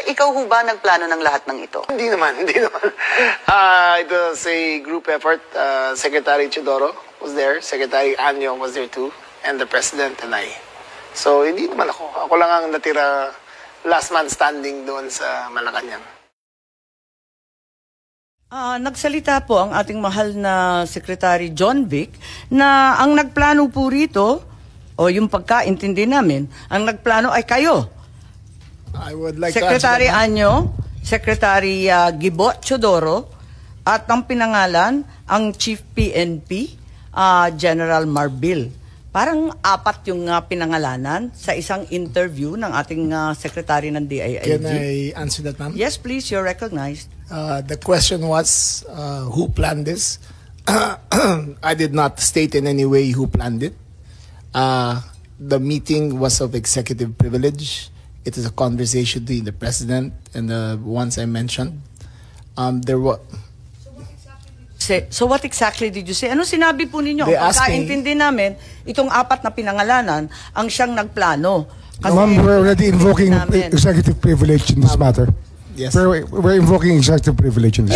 ikaw ho ba nagplano ng lahat ng ito? Hindi naman. It was a group effort. Secretary Teodoro was there, Secretary Anyo was there too, and the President and I. So, hindi naman ako. Ako lang ang natira last man standing doon sa Malacanang. Nagsalita po ang ating mahal na Secretary John Vic na ang nagplano po rito, o yung pagkaintindi namin, ang nagplano ay kayo. I would like Secretary to Anyo, Secretary Gibo Teodoro, at ang pinangalan, ang Chief PNP, General Marbil. Parang apat yung pinangalanan sa isang interview ng ating Secretary ng DILG. Can I answer that, ma'am? Yes, please. You're recognized. The question was, who planned this? I did not state in any way who planned it. The meeting was of executive privilege. It is a conversation between the President and the ones I mentioned. There were... So what exactly did you say? Ano sinabi po ninyo? They Ang asked me- pagkaintindi namin, itong apat na pinangalanan, ang siyang nagplano. Ma'am, we're already invoking namin. executive privilege in this matter. Yes. We're invoking executive privilege in this.